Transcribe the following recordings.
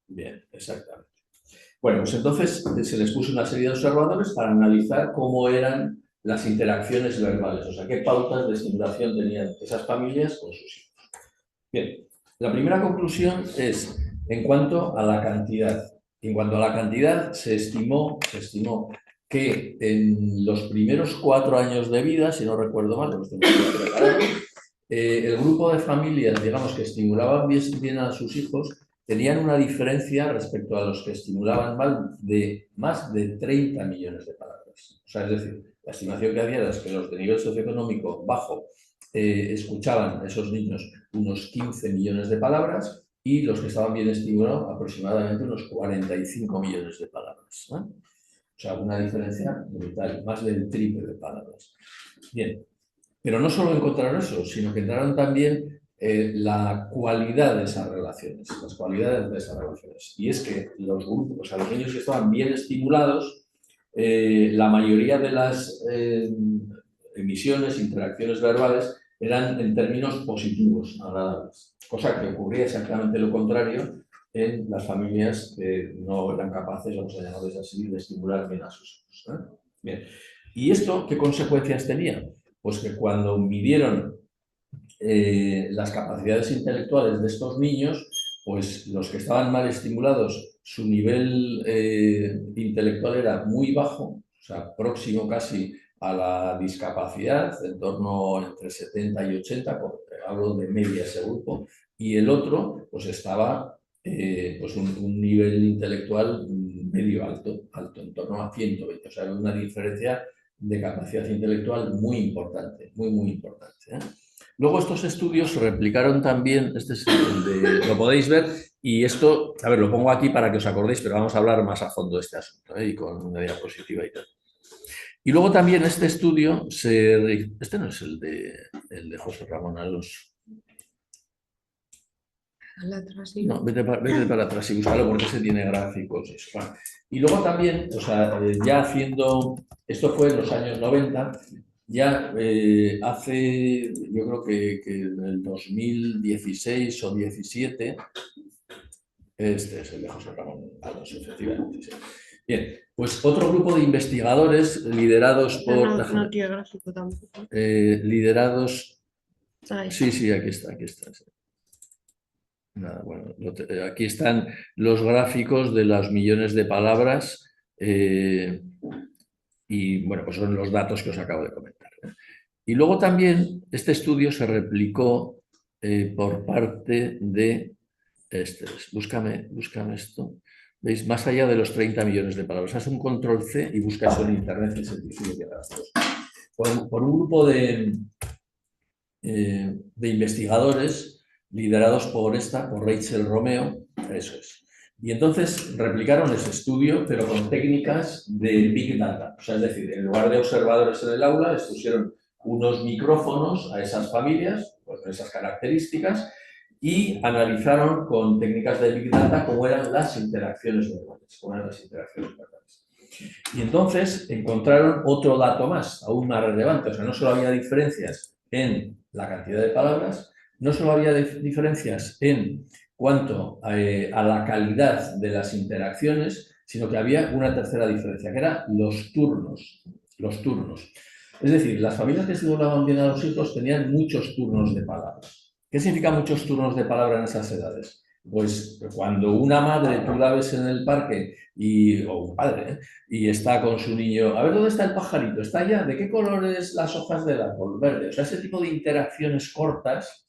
Bien, exactamente. Bueno, pues entonces se les puso una serie de observadores para analizar cómo eran las interacciones verbales, o sea, qué pautas de estimulación tenían esas familias con sus hijos. Bien, la primera conclusión es en cuanto a la cantidad. En cuanto a la cantidad, se estimó que en los primeros 4 años de vida, si no recuerdo mal, los tengo que preparar, el grupo de familias, digamos, que estimulaban bien a sus hijos, tenían una diferencia respecto a los que estimulaban mal de más de 30 millones de palabras. O sea, es decir, la estimación que había es que los de nivel socioeconómico bajo escuchaban a esos niños unos 15 millones de palabras y los que estaban bien estimulados aproximadamente unos 45 millones de palabras, ¿no? O sea, una diferencia brutal, más del triple de palabras. Bien, pero no solo encontraron eso, sino que entraron también la cualidad de esas relaciones, las cualidades de esas relaciones. Y es que los grupos, o sea, los niños que estaban bien estimulados, la mayoría de las emisiones, interacciones verbales, eran en términos positivos, agradables. Cosa que ocurría exactamente lo contrario en las familias que no eran capaces, vamos a llamarles así, de estimular bien a sus hijos, ¿eh? Bien. ¿Y esto qué consecuencias tenía? Pues que cuando midieron las capacidades intelectuales de estos niños, pues los que estaban mal estimulados, su nivel intelectual era muy bajo, o sea, próximo casi a la discapacidad, en torno entre 70 y 80, hablo de media ese grupo, y el otro pues estaba pues un nivel intelectual medio alto, en torno a 120, o sea, una diferencia de capacidad intelectual muy importante, muy importante, ¿eh? Luego estos estudios se replicaron también, este es el de, lo podéis ver, y esto, a ver, lo pongo aquí para que os acordéis, pero vamos a hablar más a fondo de este asunto, ¿eh? Y con una diapositiva y tal. Y luego también este estudio, este no es el de José Ramón Alonso. No, vete para atrás y búscalo porque ese tiene gráficos. Eso. Bueno. Y luego también, o sea, ya haciendo, esto fue en los años 90, ya hace, yo creo que en el 2016 o 17, este es el de José Ramón Alonso, efectivamente. Sí. Bien, pues otro grupo de investigadores liderados por... No tiene gráfico tampoco. liderados... Ahí. Sí, aquí está, aquí está. Sí. Nada, bueno, aquí están los gráficos de los millones de palabras y bueno, pues son los datos que os acabo de comentar. Y luego también este estudio se replicó por parte de búscame esto. ¿Veis? Más allá de los 30 millones de palabras. Haz un control C y busca eso en internet. Por un grupo de investigadores liderados por Rachel Romeo, eso es. Y entonces replicaron ese estudio, pero con técnicas de Big Data. O sea, es decir, en lugar de observadores en el aula, les pusieron unos micrófonos a esas familias, pues, con esas características, y analizaron con técnicas de Big Data cómo eran las interacciones verbales. Y entonces encontraron otro dato más, aún más relevante. O sea, no solo había diferencias en la cantidad de palabras, no solo había diferencias en cuanto a la calidad de las interacciones, sino que había una tercera diferencia, que eran los turnos. Los turnos. Es decir, las familias que estimulaban bien a los hijos tenían muchos turnos de palabras. ¿Qué significa muchos turnos de palabra en esas edades? Pues cuando una madre tú la ves en el parque o un padre, y está con su niño, a ver dónde está el pajarito, está allá, ¿de qué colores las hojas del árbol? Verde. O sea, ese tipo de interacciones cortas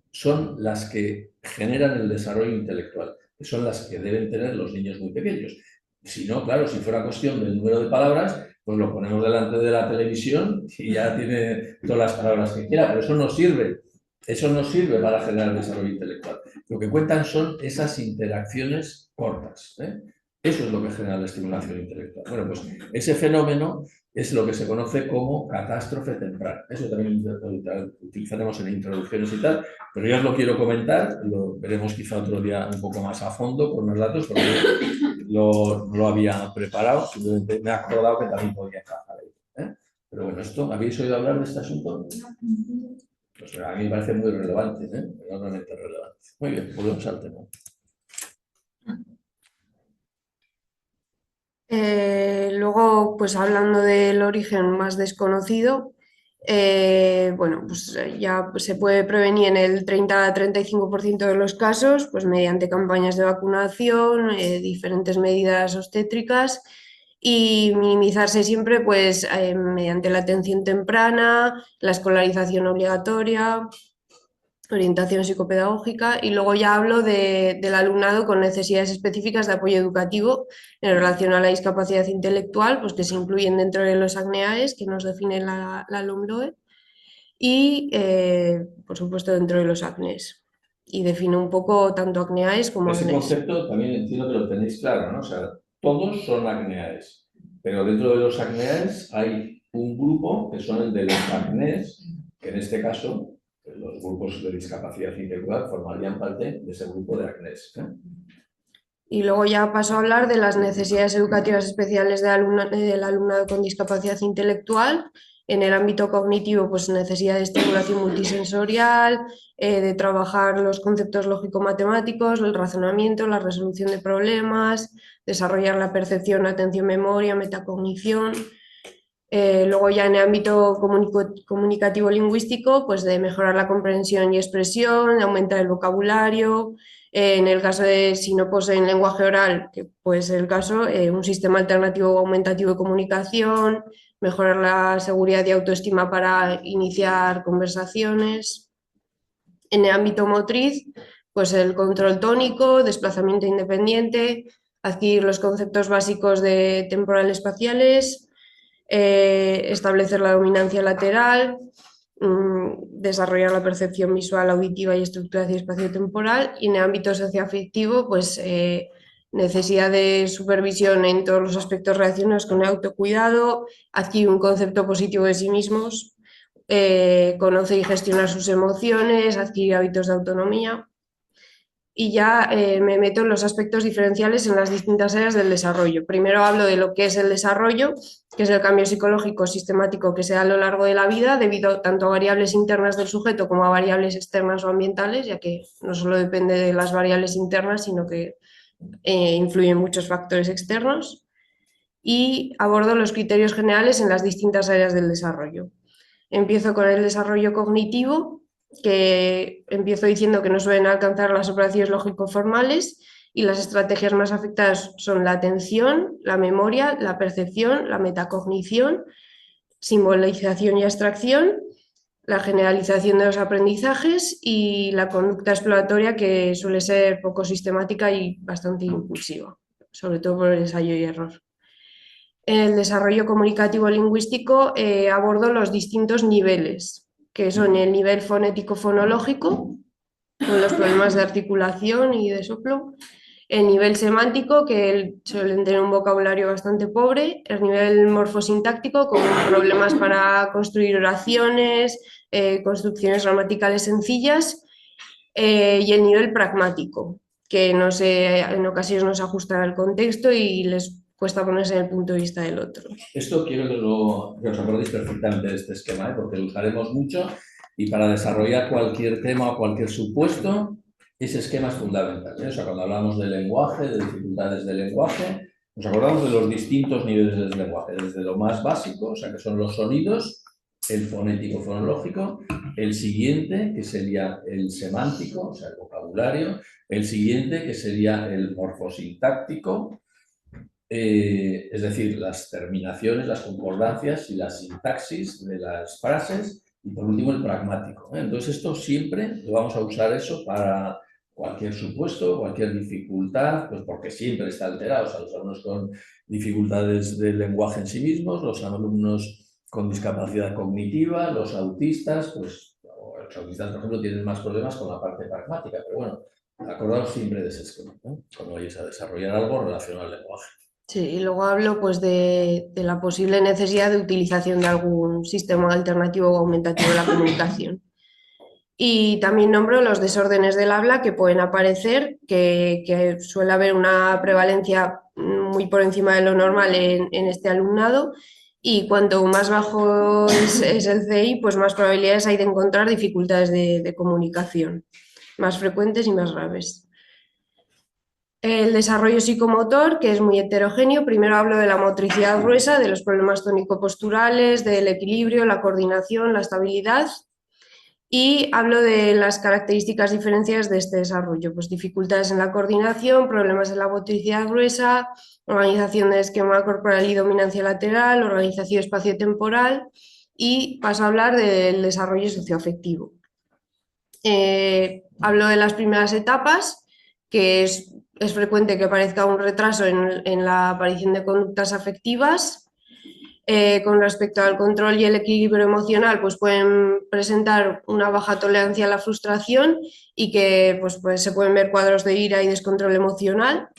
son las que generan el desarrollo intelectual, que son las que deben tener los niños muy pequeños. Si no, claro, si fuera cuestión del número de palabras, pues lo ponemos delante de la televisión y ya tiene todas las palabras que quiera, pero eso no sirve. Eso no sirve para generar desarrollo intelectual. Lo que cuentan son esas interacciones cortas, ¿eh? Eso es lo que genera la estimulación intelectual. Bueno, pues ese fenómeno es lo que se conoce como catástrofe temprana. Eso también lo utilizaremos en introducciones y tal, pero ya os lo quiero comentar, lo veremos quizá otro día un poco más a fondo con los datos, porque no lo había preparado, simplemente me he acordado que también podía encajar ahí, ¿eh? Pero bueno, ¿habéis oído hablar de este asunto? Pues a mí me parece muy relevante, ¿eh? Enormemente relevante. Muy bien, volvemos al tema. Luego, pues hablando del origen más desconocido, bueno, pues ya se puede prevenir en el 30 a 35% de los casos, pues mediante campañas de vacunación, diferentes medidas obstétricas y minimizarse siempre, pues mediante la atención temprana, la escolarización obligatoria, orientación psicopedagógica y luego ya hablo del alumnado con necesidades específicas de apoyo educativo en relación a la discapacidad intelectual, pues que se incluyen dentro de los ACNEAES que nos define la LOMLOE y, por supuesto, dentro de los ACNES. Y define un poco tanto ACNEAES como Ese ACNES. concepto también entiendo que lo tenéis claro, ¿no? O sea, todos son acneaes, pero dentro de los acneaes hay un grupo que son el de los acnés, que en este caso los grupos de discapacidad intelectual formarían parte de ese grupo de acnés. Y luego ya paso a hablar de las necesidades educativas especiales del alumnado con discapacidad intelectual. En el ámbito cognitivo, pues necesidad de estimulación multisensorial, de trabajar los conceptos lógico-matemáticos, el razonamiento, la resolución de problemas, desarrollar la percepción, atención, memoria, metacognición. Luego ya en el ámbito comunicativo-lingüístico, pues de mejorar la comprensión y expresión, de aumentar el vocabulario. En el caso de si no poseen lenguaje oral, que puede ser el caso, un sistema alternativo o aumentativo de comunicación, mejorar la seguridad y autoestima para iniciar conversaciones. En el ámbito motriz, pues el control tónico, desplazamiento independiente, adquirir los conceptos básicos de temporal espaciales, establecer la dominancia lateral, desarrollar la percepción visual, auditiva y estructuración espaciotemporal. Y en el ámbito socioafectivo, pues necesidad de supervisión en todos los aspectos relacionados con el autocuidado, adquirir un concepto positivo de sí mismos, conocer y gestionar sus emociones, adquirir hábitos de autonomía. Y ya me meto en los aspectos diferenciales en las distintas áreas del desarrollo. Primero hablo de lo que es el desarrollo, que es el cambio psicológico sistemático que se da a lo largo de la vida, debido tanto a variables internas del sujeto como a variables externas o ambientales, ya que no solo depende de las variables internas, sino que influyen muchos factores externos. Y abordo los criterios generales en las distintas áreas del desarrollo. Empiezo con el desarrollo cognitivo, que empiezo diciendo que no suelen alcanzar las operaciones lógico-formales y las estrategias más afectadas son la atención, la memoria, la percepción, la metacognición, simbolización y abstracción, la generalización de los aprendizajes y la conducta exploratoria, que suele ser poco sistemática y bastante impulsiva, sobre todo por el ensayo y error. En el desarrollo comunicativo lingüístico abordo los distintos niveles, que son el nivel fonético-fonológico, con los problemas de articulación y de soplo, el nivel semántico, que suelen tener un vocabulario bastante pobre, el nivel morfosintáctico, con problemas para construir oraciones, construcciones gramaticales sencillas, y el nivel pragmático, que no se, en ocasiones no se ajustan al contexto y les cuesta ponerse en el punto de vista del otro. Esto quiero que os acordéis perfectamente de este esquema, porque lo usaremos mucho y para desarrollar cualquier tema o cualquier supuesto, ese esquema es fundamental. O sea, cuando hablamos de lenguaje, de dificultades del lenguaje, nos acordamos de los distintos niveles del lenguaje, desde lo más básico, o sea, que son los sonidos, el fonético fonológico, el siguiente, que sería el semántico, o sea, el vocabulario, el siguiente, que sería el morfosintáctico, es decir, las terminaciones, las concordancias y la sintaxis de las frases, y por último el pragmático. Entonces esto siempre lo vamos a usar eso para cualquier supuesto, cualquier dificultad, pues porque siempre está alterado. O sea, los alumnos con dificultades del lenguaje en sí mismos, los alumnos con discapacidad cognitiva, los autistas, pues los autistas, por ejemplo, tienen más problemas con la parte pragmática, pero bueno, acordaos siempre de ese esquema, ¿no? Cuando vayáis a desarrollar algo relacionado al lenguaje. Sí, y luego hablo pues de la posible necesidad de utilización de algún sistema alternativo o aumentativo de la comunicación. Y también nombro los desórdenes del habla que pueden aparecer, que suele haber una prevalencia muy por encima de lo normal en este alumnado, y cuanto más bajo es el CI, pues más probabilidades hay de encontrar dificultades de comunicación, más frecuentes y más graves. El desarrollo psicomotor, que es muy heterogéneo. Primero hablo de la motricidad gruesa, de los problemas tónico-posturales, del equilibrio, la coordinación, la estabilidad. Y hablo de las características diferencias de este desarrollo, pues dificultades en la coordinación, problemas en la motricidad gruesa, organización del esquema corporal y dominancia lateral, organización espaciotemporal, y paso a hablar del desarrollo socioafectivo. Hablo de las primeras etapas, que es frecuente que aparezca un retraso en la aparición de conductas afectivas. Con respecto al control y el equilibrio emocional, pues pueden presentar una baja tolerancia a la frustración y que pues se pueden ver cuadros de ira y descontrol emocional.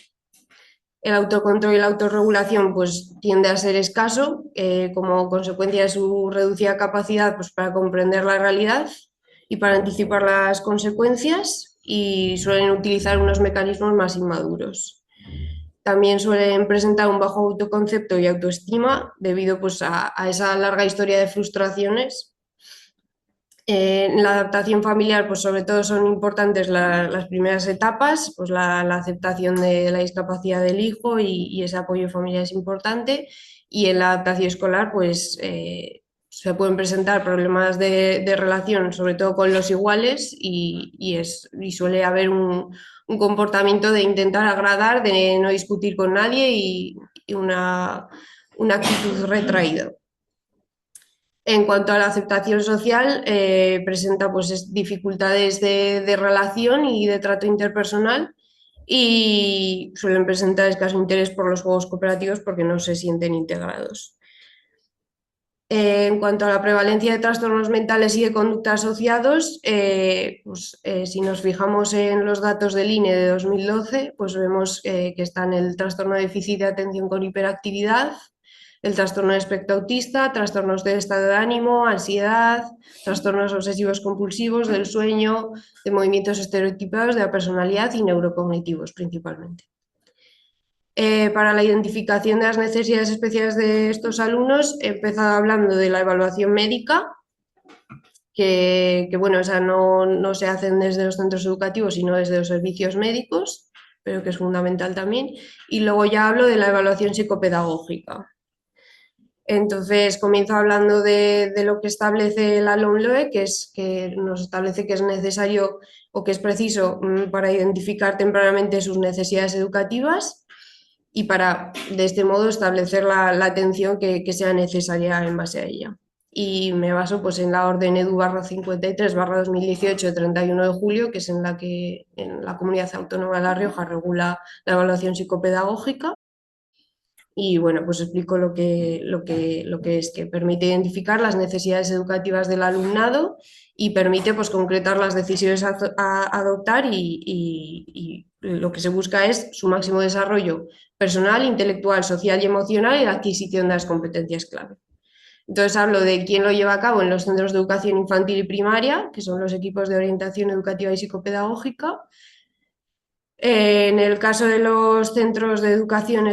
El autocontrol y la autorregulación pues tiende a ser escaso como consecuencia de su reducida capacidad pues, para comprender la realidad y para anticipar las consecuencias, y suelen utilizar unos mecanismos más inmaduros. También suelen presentar un bajo autoconcepto y autoestima debido pues, a esa larga historia de frustraciones. En la adaptación familiar, pues sobre todo son importantes las primeras etapas, pues la aceptación de la discapacidad del hijo y ese apoyo familiar es importante. Y en la adaptación escolar, pues se pueden presentar problemas de relación, sobre todo con los iguales, y suele haber un comportamiento de intentar agradar, de no discutir con nadie y una actitud retraída. En cuanto a la aceptación social, presenta pues, dificultades de relación y de trato interpersonal, y suelen presentar escaso interés por los juegos cooperativos porque no se sienten integrados. En cuanto a la prevalencia de trastornos mentales y de conducta asociados, si nos fijamos en los datos del INE de 2012, pues vemos que están el trastorno de déficit de atención con hiperactividad, el trastorno de espectro autista, trastornos de estado de ánimo, ansiedad, trastornos obsesivos compulsivos, del sueño, de movimientos estereotipados de la personalidad y neurocognitivos principalmente. Para la identificación de las necesidades especiales de estos alumnos, he empezado hablando de la evaluación médica, que bueno, o sea, no se hacen desde los centros educativos, sino desde los servicios médicos, pero que es fundamental también. Y luego ya hablo de la evaluación psicopedagógica. Entonces, comienzo hablando de lo que establece la LOMLOE, que nos establece que es necesario o que es preciso para identificar tempranamente sus necesidades educativas y para, de este modo, establecer la atención que sea necesaria en base a ella. Y me baso pues, en la orden EDU/53/2018 de 31 de julio, que es en la que en la Comunidad Autónoma de La Rioja regula la evaluación psicopedagógica. Y bueno, pues explico lo que es, que permite identificar las necesidades educativas del alumnado y permite pues, concretar las decisiones a adoptar, y lo que se busca es su máximo desarrollo personal, intelectual, social y emocional y la adquisición de las competencias clave. Entonces hablo de quién lo lleva a cabo en los centros de educación infantil y primaria, que son los equipos de orientación educativa y psicopedagógica. En el caso de los centros de educación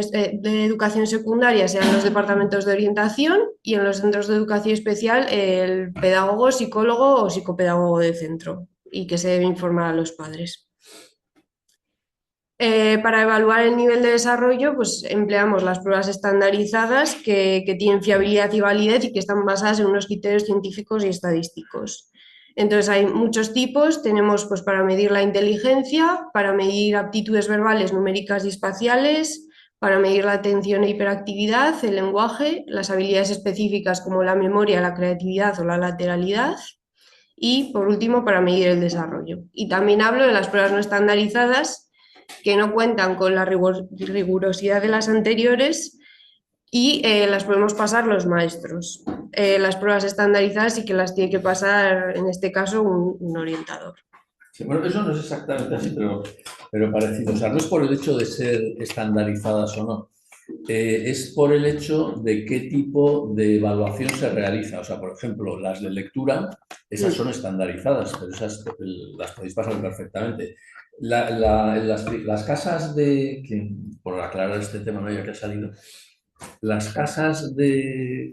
secundaria, sean los departamentos de orientación, y en los centros de educación especial, el pedagogo, psicólogo o psicopedagogo de centro, y que se debe informar a los padres. Para evaluar el nivel de desarrollo, pues empleamos las pruebas estandarizadas que tienen fiabilidad y validez y que están basadas en unos criterios científicos y estadísticos. Entonces hay muchos tipos, tenemos pues para medir la inteligencia, para medir aptitudes verbales, numéricas y espaciales, para medir la atención e hiperactividad, el lenguaje, las habilidades específicas como la memoria, la creatividad o la lateralidad, y por último para medir el desarrollo. Y también hablo de las pruebas no estandarizadas, que no cuentan con la rigurosidad de las anteriores y las podemos pasar los maestros. Las pruebas estandarizadas sí que las tiene que pasar, en este caso, un orientador. Sí, bueno, eso no es exactamente así, pero parecido. O sea, no es por el hecho de ser estandarizadas o no, es por el hecho de qué tipo de evaluación se realiza. O sea, por ejemplo, las de lectura, esas son estandarizadas, pero esas las podéis pasar perfectamente. Las casas por aclarar este tema, ¿no? Ya que ha salido, las casas que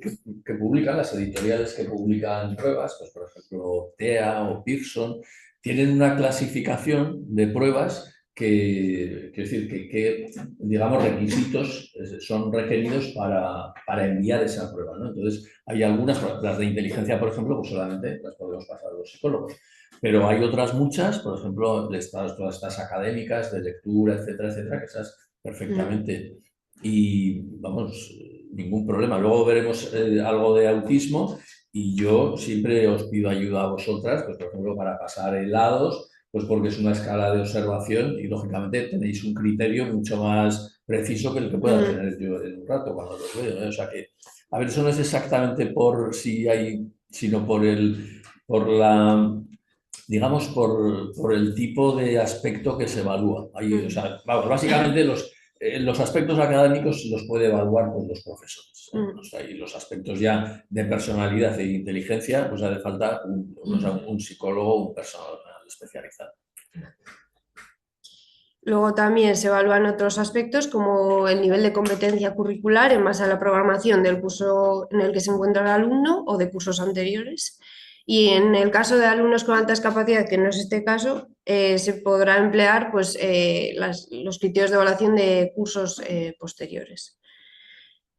publican, las editoriales que publican pruebas, pues por ejemplo TEA o Pearson, tienen una clasificación de pruebas quiero decir, digamos, requisitos son requeridos para enviar esa prueba, ¿no? Entonces, hay algunas, las de inteligencia, por ejemplo, pues solamente las podemos pasar a los psicólogos. Pero hay otras muchas, por ejemplo, todas estas académicas de lectura, etcétera, que esas perfectamente. Y, vamos, ningún problema. Luego veremos algo de autismo y yo siempre os pido ayuda a vosotras, pues, por ejemplo, para pasar helados, pues porque es una escala de observación y, lógicamente, tenéis un criterio mucho más preciso que el que pueda tener yo en un rato cuando los veo, ¿eh? O sea que, a ver, eso no es exactamente por si hay, sino por la, digamos, por el tipo de aspecto que se evalúa. O sea, vamos, básicamente los aspectos académicos los puede evaluar pues, los profesores, ¿eh? O sea, y los aspectos ya de personalidad e inteligencia, pues hace falta un psicólogo, un personal especializado. Luego también se evalúan otros aspectos como el nivel de competencia curricular en base a la programación del curso en el que se encuentra el alumno o de cursos anteriores. Y en el caso de alumnos con alta discapacidad, que no es este caso, se podrá emplear pues, los criterios de evaluación de cursos posteriores.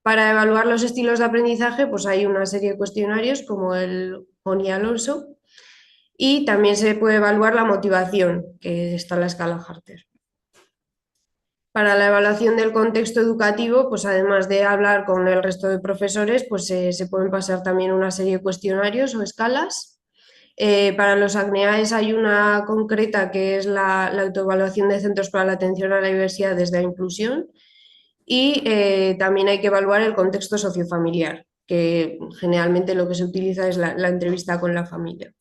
Para evaluar los estilos de aprendizaje, pues hay una serie de cuestionarios como el Pony Alonso y también se puede evaluar la motivación, que está en la escala Harter. Para la evaluación del contexto educativo, pues además de hablar con el resto de profesores, pues se pueden pasar también una serie de cuestionarios o escalas. Para los ACNEAES hay una concreta que es la autoevaluación de centros para la atención a la diversidad desde la inclusión y también hay que evaluar el contexto sociofamiliar, que generalmente lo que se utiliza es la entrevista con la familia.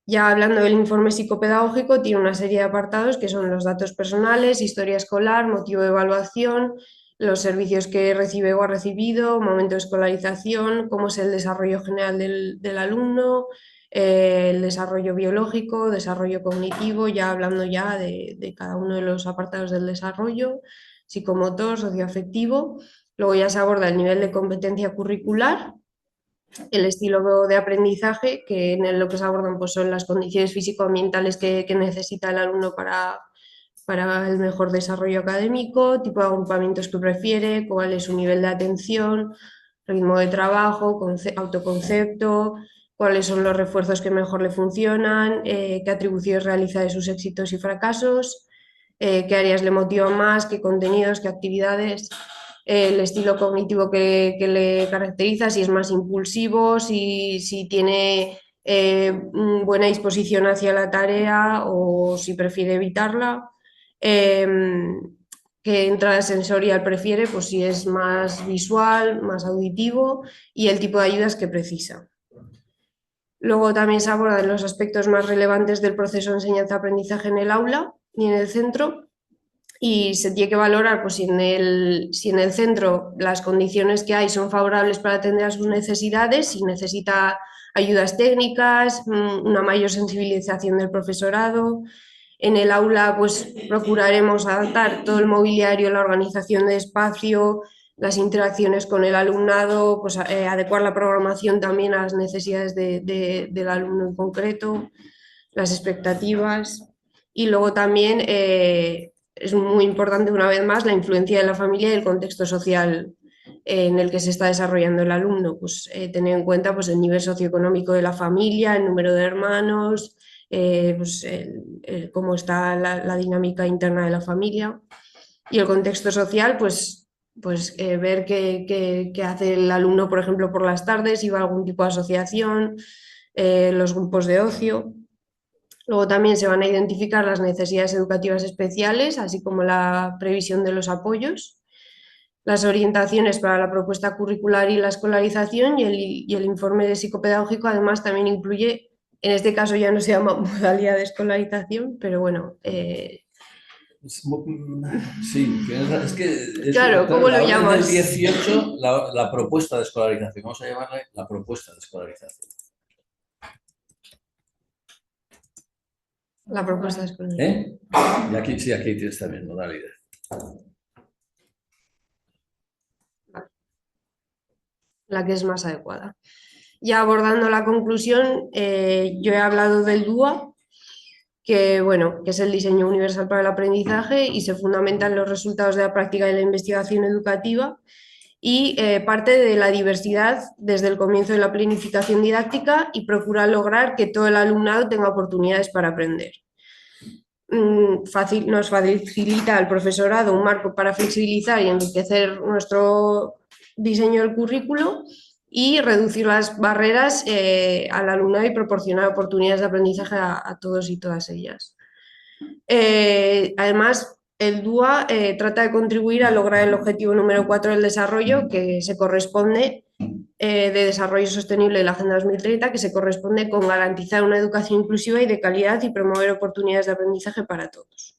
Ya hablando del informe psicopedagógico, tiene una serie de apartados que son los datos personales, historia escolar, motivo de evaluación, los servicios que recibe o ha recibido, momento de escolarización, cómo es el desarrollo general del alumno, el desarrollo biológico, desarrollo cognitivo, ya hablando ya de cada uno de los apartados del desarrollo, psicomotor, socioafectivo. Luego ya se aborda el nivel de competencia curricular, el estilo de aprendizaje, que en lo que se abordan pues, son las condiciones físico-ambientales que necesita el alumno para el mejor desarrollo académico, tipo de agrupamientos que prefiere, cuál es su nivel de atención, ritmo de trabajo, autoconcepto, cuáles son los refuerzos que mejor le funcionan, qué atribuciones realiza de sus éxitos y fracasos, qué áreas le motivan más, qué contenidos, qué actividades, el estilo cognitivo que le caracteriza, si es más impulsivo, si tiene buena disposición hacia la tarea o si prefiere evitarla. Qué entrada sensorial prefiere, pues si es más visual, más auditivo y el tipo de ayudas que precisa. Luego también se abordan los aspectos más relevantes del proceso de enseñanza-aprendizaje en el aula y en el centro, y se tiene que valorar pues, si en el centro las condiciones que hay son favorables para atender a sus necesidades, si necesita ayudas técnicas, una mayor sensibilización del profesorado. En el aula pues procuraremos adaptar todo el mobiliario, la organización de espacio, las interacciones con el alumnado, pues adecuar la programación también a las necesidades del alumno en concreto, las expectativas. Y luego también es muy importante, una vez más, la influencia de la familia y el contexto social en el que se está desarrollando el alumno. Pues tener en cuenta pues, el nivel socioeconómico de la familia, el número de hermanos, pues, cómo está la dinámica interna de la familia. Y el contexto social, pues ver qué hace el alumno, por ejemplo, por las tardes, si va a algún tipo de asociación, los grupos de ocio. Luego también se van a identificar las necesidades educativas especiales, así como la previsión de los apoyos, las orientaciones para la propuesta curricular y la escolarización, y el informe de psicopedagógico además también incluye, en este caso ya no se llama modalidad de escolarización, pero bueno. Sí, es que Claro, ¿cómo lo la orden del llamas? 18, la propuesta de escolarización, vamos a llamarle la propuesta de escolarización. La propuesta de escolarización. ¿Eh? Y aquí sí, aquí tienes también modalidad. La que es más adecuada. Ya abordando la conclusión, yo he hablado del DUA, que, bueno, que es el diseño universal para el aprendizaje y se fundamenta en los resultados de la práctica y la investigación educativa y parte de la diversidad desde el comienzo de la planificación didáctica y procura lograr que todo el alumnado tenga oportunidades para aprender. Nos facilita al profesorado un marco para flexibilizar y enriquecer nuestro diseño del currículo y reducir las barreras al alumnado y proporcionar oportunidades de aprendizaje a todos y todas ellas. Además, el DUA trata de contribuir a lograr el objetivo número 4 del desarrollo, que se corresponde de desarrollo sostenible de la Agenda 2030, que se corresponde con garantizar una educación inclusiva y de calidad y promover oportunidades de aprendizaje para todos.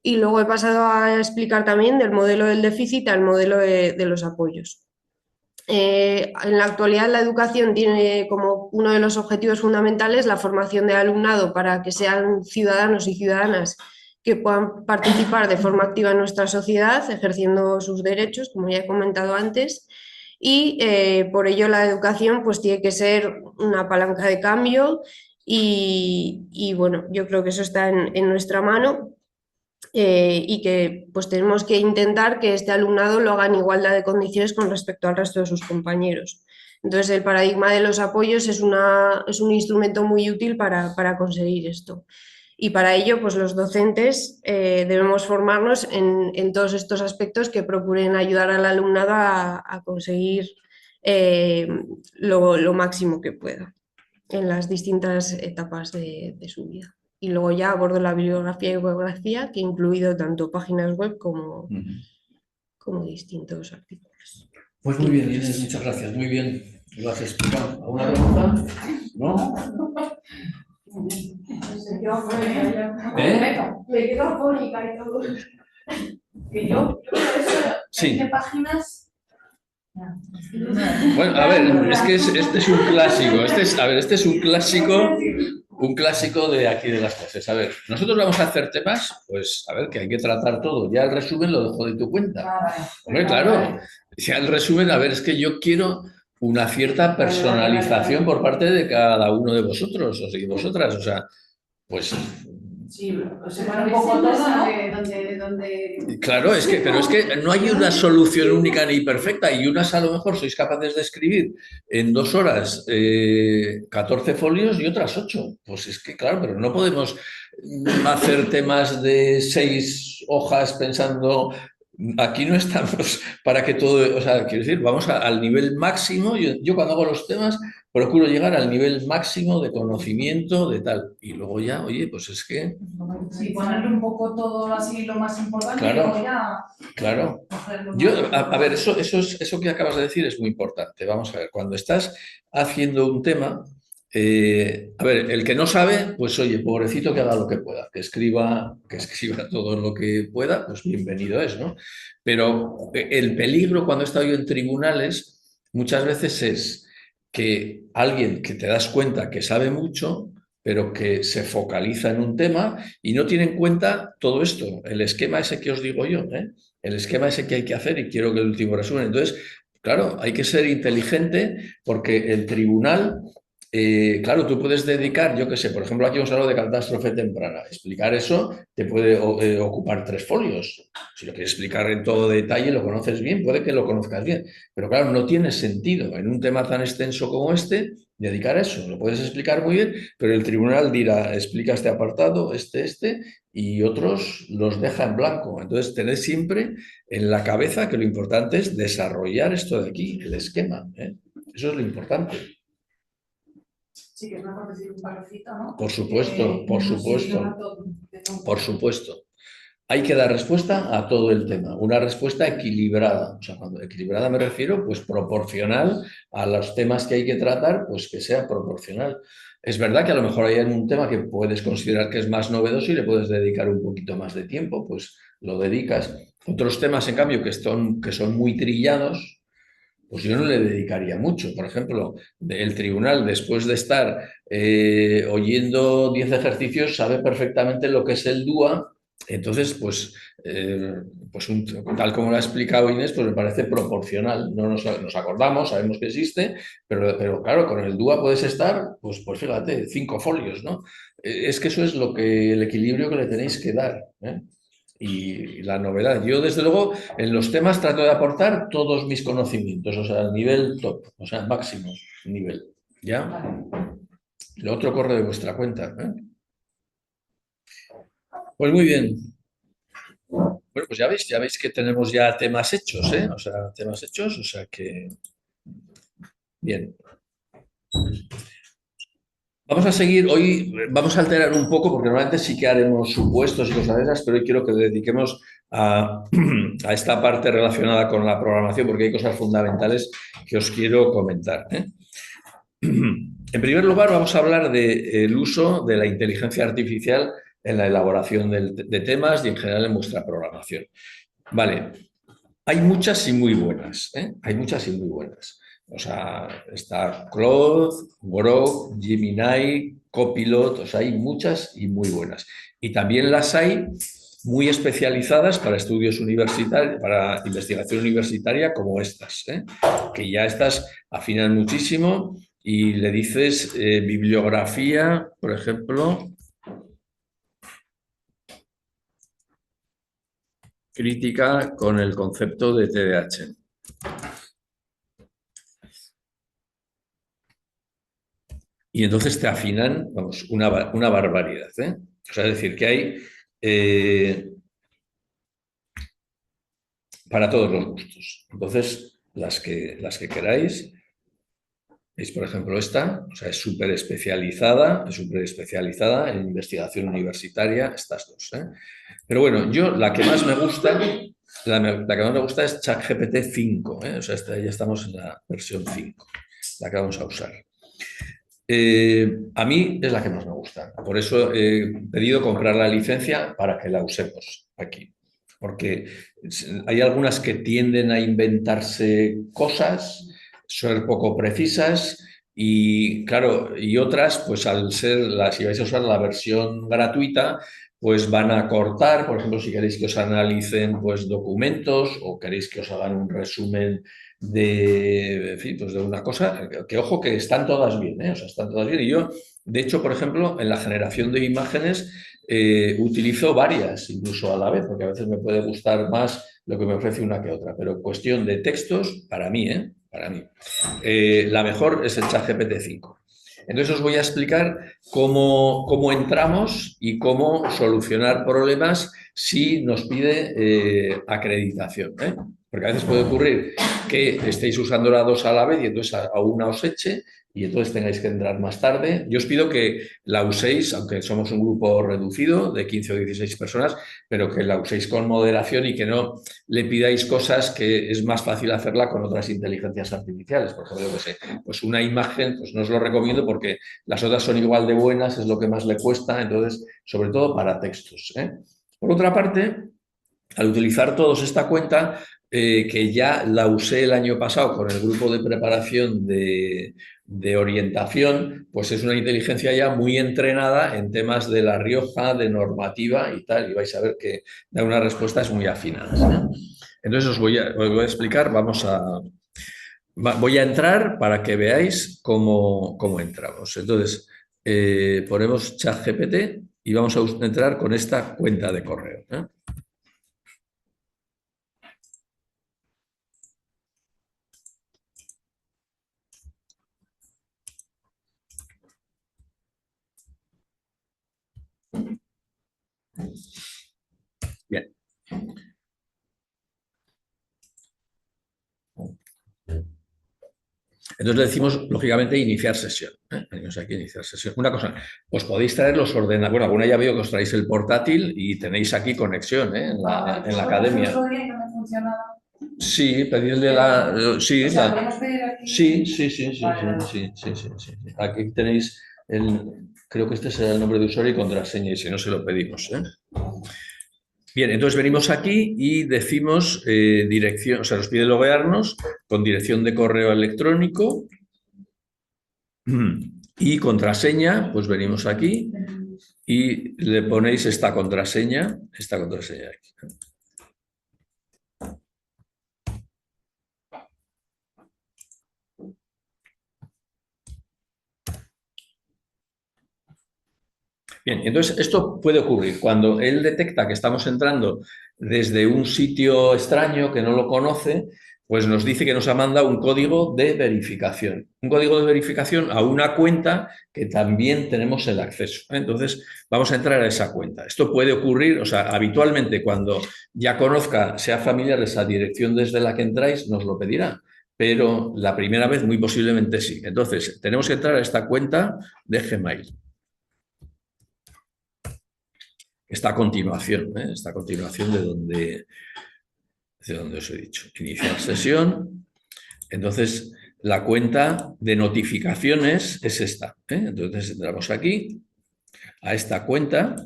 Y luego he pasado a explicar también del modelo del déficit al modelo de los apoyos. En la actualidad la educación tiene como uno de los objetivos fundamentales la formación del alumnado para que sean ciudadanos y ciudadanas que puedan participar de forma activa en nuestra sociedad, ejerciendo sus derechos, como ya he comentado antes, y por ello la educación pues tiene que ser una palanca de cambio y bueno, yo creo que eso está en nuestra mano. Y que pues tenemos que intentar que este alumnado lo haga en igualdad de condiciones con respecto al resto de sus compañeros. Entonces, el paradigma de los apoyos es un instrumento muy útil para conseguir esto. Y para ello, pues los docentes debemos formarnos en todos estos aspectos que procuren ayudar al alumnado a conseguir lo máximo que pueda en las distintas etapas de su vida. Y luego ya abordo la bibliografía y bibliografía, que he incluido tanto páginas web como distintos artículos. Pues muy bien, Inés, muchas gracias. Muy bien, lo has explicado. ¿Alguna pregunta? ¿No? Me quedo afónica y todo. Sí. ¿Qué páginas? Bueno, a ver, es que este es un clásico. Este es un clásico de aquí de las clases. A ver, nosotros vamos a hacer temas, pues, a ver, que hay que tratar todo. Ya el resumen lo dejo de tu cuenta. Hombre, claro, ya el resumen, a ver, es que yo quiero una cierta personalización por parte de cada uno de vosotros, o sea, vosotras, o sea, pues Sí, se pone un poco todo, ¿no? claro, pero es que no hay una solución única ni perfecta y unas a lo mejor sois capaces de escribir en 2 horas 14 folios y otras 8. Pues es que claro, pero no podemos hacer temas de 6 hojas pensando, aquí no estamos para que todo, o sea, quiero decir, vamos al nivel máximo. Yo cuando hago los temas procuro llegar al nivel máximo de conocimiento de tal. Y luego ya, oye, pues es que sí, ponerle un poco todo así lo más importante, claro, y luego ya. Claro. A ver, eso que acabas de decir es muy importante. Vamos a ver, cuando estás haciendo un tema, a ver, el que no sabe, pues oye, pobrecito que haga lo que pueda, que escriba todo lo que pueda, pues bienvenido es, ¿no? Pero el peligro cuando he estado yo en tribunales muchas veces es que alguien que te das cuenta que sabe mucho, pero que se focaliza en un tema y no tiene en cuenta todo esto, el esquema ese que os digo yo, ¿eh? El esquema ese que hay que hacer y quiero que el último resumen. Entonces, claro, hay que ser inteligente porque el tribunal, claro, tú puedes dedicar, yo qué sé, por ejemplo, aquí hemos hablado de catástrofe temprana. Explicar eso te puede ocupar 3 folios. Si lo quieres explicar en todo detalle, lo conoces bien, puede que lo conozcas bien. Pero claro, no tiene sentido en un tema tan extenso como este dedicar a eso. Lo puedes explicar muy bien, pero el tribunal dirá, explica este apartado, y otros los deja en blanco. Entonces, tened siempre en la cabeza que lo importante es desarrollar esto de aquí, el esquema, ¿eh? Eso es lo importante. Sí, que es mejor decir un parrafito, ¿no? Por supuesto, por supuesto. Por supuesto. Hay que dar respuesta a todo el tema, una respuesta equilibrada. O sea, cuando equilibrada me refiero, pues proporcional a los temas que hay que tratar, pues que sea proporcional. Es verdad que a lo mejor hay un tema que puedes considerar que es más novedoso y le puedes dedicar un poquito más de tiempo, pues lo dedicas. Otros temas, en cambio, que son muy trillados, pues yo no le dedicaría mucho. Por ejemplo, el tribunal, después de estar oyendo 10 ejercicios, sabe perfectamente lo que es el DUA. Entonces, pues tal como lo ha explicado Inés, pues me parece proporcional. No nos acordamos, sabemos que existe, pero claro, con el DUA puedes estar, pues fíjate, 5 folios, ¿no? Es que eso es lo que el equilibrio que le tenéis que dar, ¿eh? Y la novedad. Yo, desde luego, en los temas trato de aportar todos mis conocimientos, o sea, al nivel top, o sea, máximo nivel. ¿Ya? Vale. Lo otro corre de vuestra cuenta, ¿eh? Pues muy bien. Bueno, pues ya veis que tenemos ya temas hechos, ¿eh? O sea, temas hechos, o sea que. Bien. Vamos a seguir, hoy vamos a alterar un poco, porque normalmente sí que haremos supuestos y cosas de esas, pero hoy quiero que le dediquemos a, a esta parte relacionada con la programación, porque hay cosas fundamentales que os quiero comentar, ¿eh? En primer lugar, vamos a hablar del uso de la inteligencia artificial en la elaboración de temas y en general en vuestra programación. Vale, hay muchas y muy buenas, ¿eh? Hay muchas y muy buenas. O sea, está Claude, Grok, Gemini, Copilot, o sea, hay muchas y muy buenas. Y también las hay muy especializadas para estudios universitarios, para investigación universitaria como estas, ¿eh? Que ya estas afinan muchísimo y le dices bibliografía, por ejemplo, crítica con el concepto de TDAH. Y entonces te afinan, vamos, una barbaridad, ¿eh? O sea, es decir, que hay para todos los gustos. Entonces, las que queráis, veis, por ejemplo, esta, o sea, es súper especializada en investigación universitaria, estas dos, ¿eh? Pero bueno, yo la que más me gusta, la que más me gusta es ChatGPT 5, ¿eh? O sea, ya estamos en la versión 5, la que vamos a usar. A mí es la que más me gusta. Por eso he pedido comprar la licencia para que la usemos aquí. Porque hay algunas que tienden a inventarse cosas, ser poco precisas y, claro, y otras, pues al ser, si vais a usar la versión gratuita, pues van a cortar, por ejemplo, si queréis que os analicen pues, documentos o queréis que os hagan un resumen en fin, pues de una cosa, que ojo que están todas bien, ¿eh? O sea, están todas bien. Y yo, de hecho, por ejemplo, en la generación de imágenes utilizo varias, incluso a la vez, porque a veces me puede gustar más lo que me ofrece una que otra, pero cuestión de textos, para mí, ¿eh? Para mí. La mejor es el ChatGPT 5. Entonces os voy a explicar cómo entramos y cómo solucionar problemas si nos pide acreditación, ¿eh? Porque a veces puede ocurrir que estéis usando las dos a la vez y entonces a una os eche y entonces tengáis que entrar más tarde. Yo os pido que la uséis, aunque somos un grupo reducido de 15 o 16 personas, pero que la uséis con moderación y que no le pidáis cosas que es más fácil hacerla con otras inteligencias artificiales. Por ejemplo, yo qué sé, pues una imagen, pues no os lo recomiendo porque las otras son igual de buenas, es lo que más le cuesta, entonces, sobre todo para textos, ¿eh? Por otra parte, al utilizar todos esta cuenta, que ya la usé el año pasado con el grupo de preparación de orientación, pues es una inteligencia ya muy entrenada en temas de La Rioja, de normativa y tal, y vais a ver que da unas respuestas muy afinadas, ¿no? Entonces os voy a explicar, voy a entrar para que veáis cómo entramos. Entonces, ponemos ChatGPT y vamos a entrar con esta cuenta de correo, ¿eh? Bien. Entonces le decimos, lógicamente, iniciar sesión, ¿eh? Venimos aquí a iniciar sesión. Una cosa, os podéis traer los ordenadores. Bueno, alguna ya veo que os traéis el portátil y tenéis aquí conexión, ¿eh? en la academia. El otro día no me funcionaba. Sí, pedirle la. Sí, O sea, podemos pedir aquí. Sí. Vale. Sí. Aquí tenéis creo que este será el nombre de usuario y contraseña, y si no se lo pedimos, ¿eh? Bien, entonces venimos aquí y decimos dirección, o sea, nos pide loguearnos con dirección de correo electrónico y contraseña, pues venimos aquí y le ponéis esta contraseña aquí. Bien, entonces esto puede ocurrir cuando él detecta que estamos entrando desde un sitio extraño que no lo conoce, pues nos dice que nos ha mandado un código de verificación. Un código de verificación a una cuenta que también tenemos el acceso. Entonces vamos a entrar a esa cuenta. Esto puede ocurrir, o sea, habitualmente cuando ya conozca, sea familiar esa dirección desde la que entráis, nos lo pedirá. Pero la primera vez muy posiblemente sí. Entonces tenemos que entrar a esta cuenta de Gmail. Está a continuación de donde os he dicho. Iniciar sesión. Entonces, la cuenta de notificaciones es esta. Entonces, entramos aquí, a esta cuenta.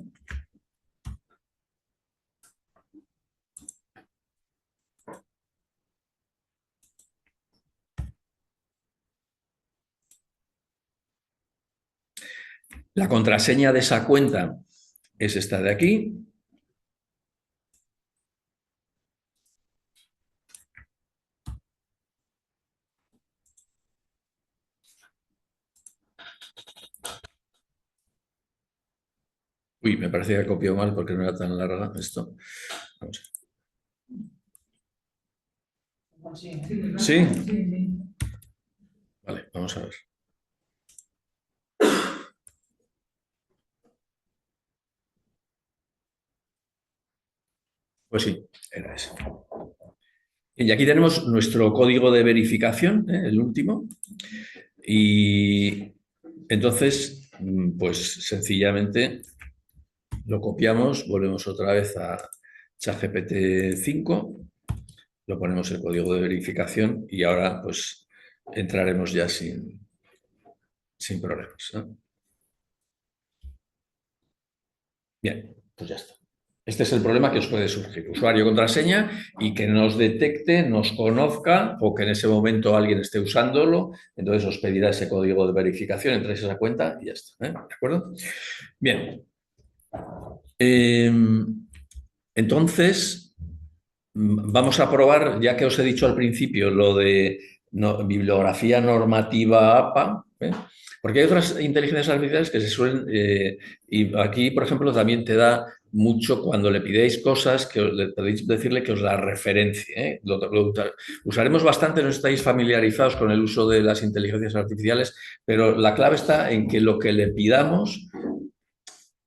La contraseña de esa cuenta es esta de aquí. Uy, me parece que he copiado mal porque no era tan larga esto. Vamos a Sí. ver. ¿Sí? Vale, vamos a ver. Pues sí, era eso. Y aquí tenemos nuestro código de verificación, el último. Y entonces, pues sencillamente lo copiamos, volvemos otra vez a ChatGPT 5, lo ponemos el código de verificación y ahora pues entraremos ya sin problemas, ¿no? Bien, pues ya está. Este es el problema que os puede surgir. Usuario, contraseña y que nos detecte, nos conozca o que en ese momento alguien esté usándolo. Entonces os pedirá ese código de verificación, entréis a esa cuenta y ya está. ¿De acuerdo? Bien. Entonces, vamos a probar, ya que os he dicho al principio, lo de bibliografía normativa APA, porque hay otras inteligencias artificiales que se suelen, y aquí, por ejemplo, también te da mucho cuando le pidéis cosas que le podéis decirle que os la referencie. Lo usaremos bastante, no estáis familiarizados con el uso de las inteligencias artificiales, pero la clave está en que lo que le pidamos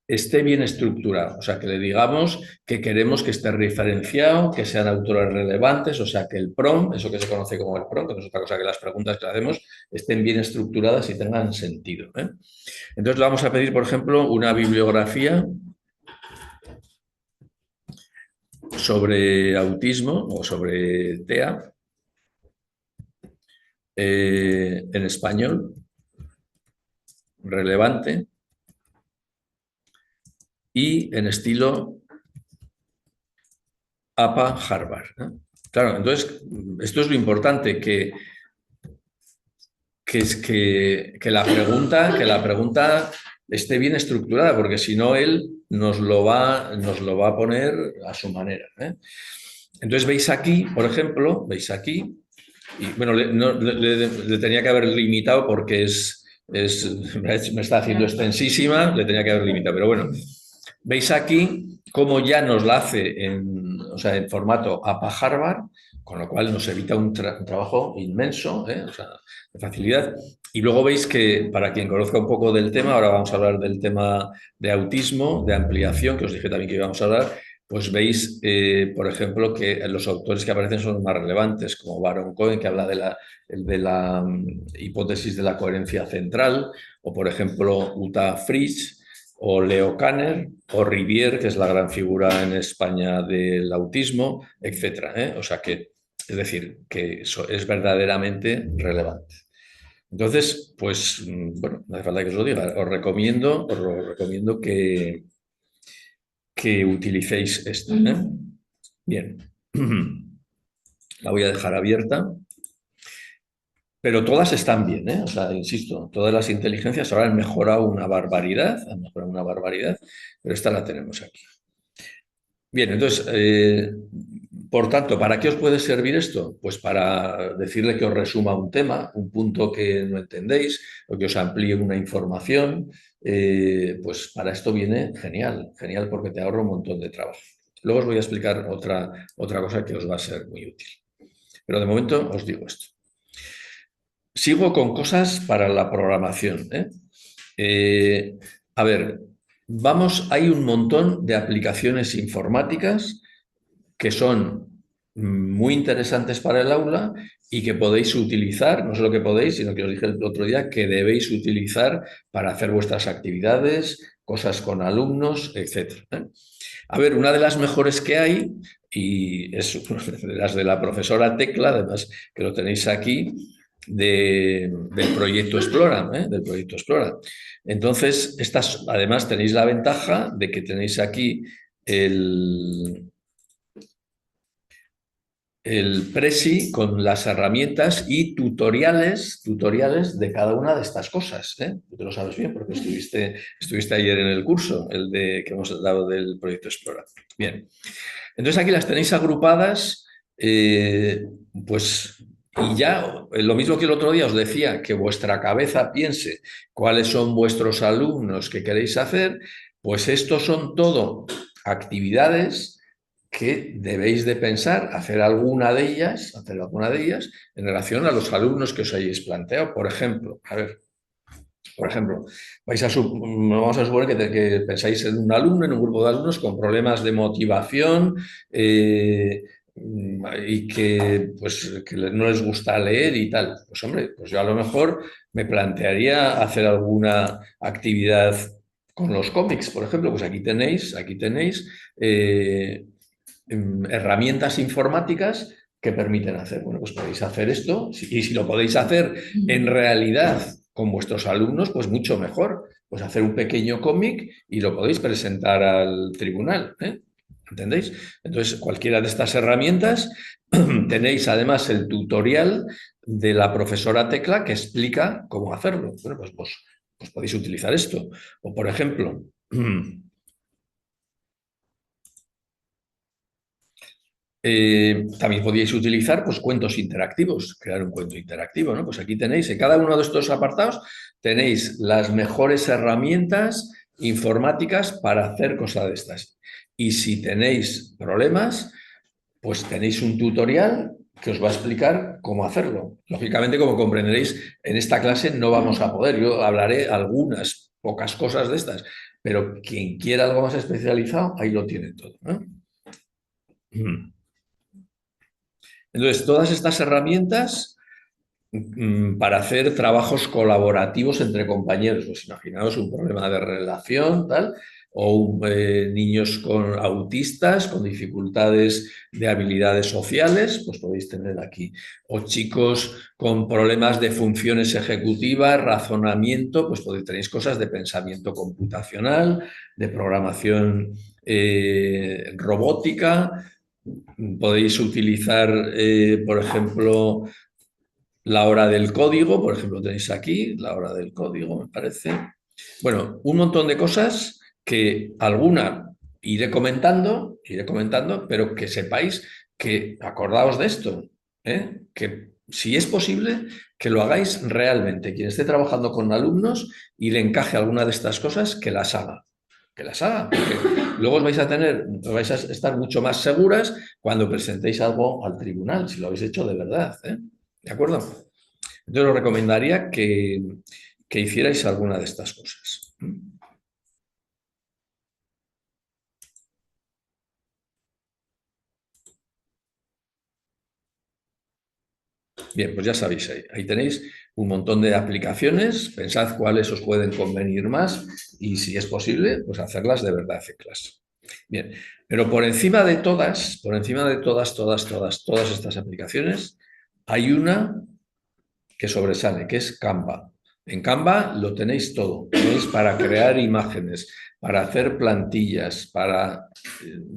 esté bien estructurado, o sea, que le digamos que queremos que esté referenciado, que sean autores relevantes, o sea, que el prompt, eso que se conoce como el prompt, que no es otra cosa que las preguntas que le hacemos, estén bien estructuradas y tengan sentido. Entonces le vamos a pedir, por ejemplo, una bibliografía sobre autismo o sobre TEA en español, relevante y en estilo APA Harvard. Claro, entonces, esto es lo importante, que la pregunta esté bien estructurada, porque si no, él nos lo va a poner a su manera. Entonces, veis aquí, por ejemplo, y bueno, le tenía que haber limitado porque me está haciendo extensísima, le tenía que haber limitado, pero bueno, veis aquí cómo ya nos la hace en formato APA Harvard, con lo cual nos evita un trabajo inmenso, o sea, de facilidad. Y luego veis que, para quien conozca un poco del tema, ahora vamos a hablar del tema de autismo, de ampliación, que os dije también que íbamos a hablar, pues veis, por ejemplo, que los autores que aparecen son más relevantes, como Baron Cohen, que habla de la hipótesis de la coherencia central, o por ejemplo, Uta Frege, o Leo Kanner, o Rivière, que es la gran figura en España del autismo, etc. O sea que, es decir, que eso es verdaderamente relevante. Entonces, pues, bueno, no hace falta que os lo diga, os recomiendo que utilicéis esta. Bien, la voy a dejar abierta. Pero todas están bien, O sea, insisto, todas las inteligencias ahora han mejorado una barbaridad, pero esta la tenemos aquí. Bien, entonces, por tanto, ¿para qué os puede servir esto? Pues para decirle que os resuma un tema, un punto que no entendéis, o que os amplíe una información, pues para esto viene genial, genial porque te ahorra un montón de trabajo. Luego os voy a explicar otra cosa que os va a ser muy útil. Pero de momento os digo esto. Sigo con cosas para la programación, ¿eh? A ver, hay un montón de aplicaciones informáticas que son muy interesantes para el aula y que podéis utilizar, no solo que podéis, sino que os dije el otro día, que debéis utilizar para hacer vuestras actividades, cosas con alumnos, etc. A ver, una de las mejores que hay, y es de las de la profesora Tecla, además que lo tenéis aquí, del proyecto Explora, del proyecto Explora. Entonces, además tenéis la ventaja de que tenéis aquí el Prezi con las herramientas y tutoriales de cada una de estas cosas. Tú te lo sabes bien porque estuviste ayer en el curso, que hemos dado del proyecto Explora. Bien, entonces aquí las tenéis agrupadas, pues, y ya lo mismo que el otro día os decía, que vuestra cabeza piense cuáles son vuestros alumnos que queréis hacer, pues estos son todo actividades que debéis de pensar, hacer alguna de ellas en relación a los alumnos que os hayáis planteado. Por ejemplo, vamos a suponer que pensáis en un alumno, en un grupo de alumnos con problemas de motivación y que no les gusta leer y tal. Pues hombre, pues yo a lo mejor me plantearía hacer alguna actividad con los cómics, por ejemplo. Pues aquí tenéis herramientas informáticas que permiten hacer. Bueno, pues podéis hacer esto y si lo podéis hacer en realidad con vuestros alumnos, pues mucho mejor. Pues hacer un pequeño cómic y lo podéis presentar al tribunal, ¿eh? ¿Entendéis? Entonces, cualquiera de estas herramientas, tenéis además el tutorial de la profesora Tecla que explica cómo hacerlo. Bueno, pues podéis utilizar esto. O, por ejemplo, también podíais utilizar pues, cuentos interactivos, crear un cuento interactivo, ¿no? Pues aquí tenéis, en cada uno de estos apartados, tenéis las mejores herramientas informáticas para hacer cosas de estas. Y si tenéis problemas, pues tenéis un tutorial que os va a explicar cómo hacerlo. Lógicamente, como comprenderéis, en esta clase no vamos a poder. Yo hablaré algunas, pocas cosas de estas, pero quien quiera algo más especializado, ahí lo tiene todo, ¿no? Entonces, todas estas herramientas para hacer trabajos colaborativos entre compañeros, pues imaginaos un problema de relación, tal, o niños autistas con dificultades de habilidades sociales, pues podéis tener aquí, o chicos con problemas de funciones ejecutivas, razonamiento, pues tenéis cosas de pensamiento computacional, de programación robótica. Podéis utilizar, por ejemplo, la hora del código, por ejemplo, tenéis aquí, la hora del código, me parece. Bueno, un montón de cosas que alguna iré comentando, pero que sepáis que acordaos de esto, que si es posible, que lo hagáis realmente. Quien esté trabajando con alumnos y le encaje alguna de estas cosas, que las haga. Que las haga, porque luego vais a estar mucho más seguras cuando presentéis algo al tribunal, si lo habéis hecho de verdad, ¿de acuerdo? Entonces os recomendaría que hicierais alguna de estas cosas. Bien, pues ya sabéis, ahí tenéis un montón de aplicaciones, pensad cuáles os pueden convenir más y si es posible, pues hacerlas de verdad en clase. Bien, pero por encima de todas estas aplicaciones, hay una que sobresale, que es Canva. En Canva lo tenéis todo. Tenéis para crear imágenes, para hacer plantillas, para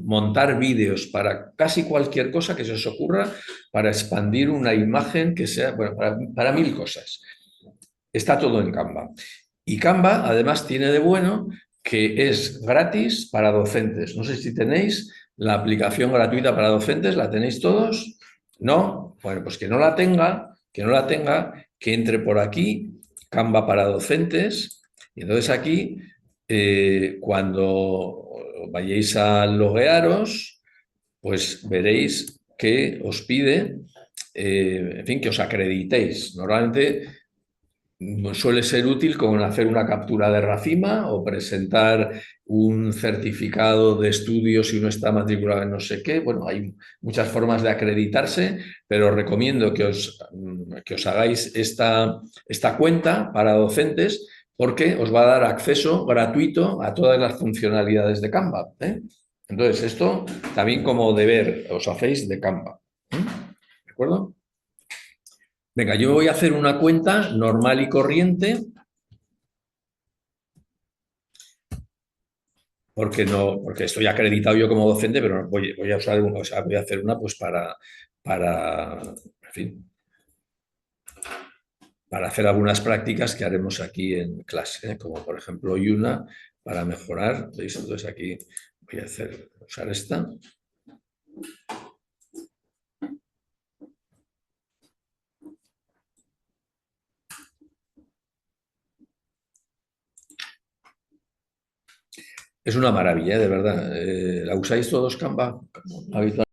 montar vídeos, para casi cualquier cosa que se os ocurra, para expandir una imagen que sea, bueno, para 1000 cosas. Está todo en Canva. Y Canva, además, tiene de bueno que es gratis para docentes. No sé si tenéis la aplicación gratuita para docentes, ¿la tenéis todos? ¿No? Bueno, pues que no la tenga, que entre por aquí, Canva para docentes, Y entonces aquí, cuando vayáis a loguearos, pues veréis que os pide, en fin, que os acreditéis. Normalmente suele ser útil con hacer una captura de racima o presentar un certificado de estudio si uno está matriculado en no sé qué. Bueno, hay muchas formas de acreditarse, pero recomiendo que os hagáis esta cuenta para docentes porque os va a dar acceso gratuito a todas las funcionalidades de Canva, ¿eh? Entonces, esto también como deber os hacéis de Canva. ¿De acuerdo? Venga, yo voy a hacer una cuenta normal y corriente porque estoy acreditado yo como docente, pero voy a usar una, o sea, voy a hacer una pues en fin, para hacer algunas prácticas que haremos aquí en clase, ¿eh? Como por ejemplo hoy una para mejorar. ¿Veis? Entonces aquí voy a usar esta. Es una maravilla, ¿eh? De verdad. ¿La usáis todos Canva? Habitualmente.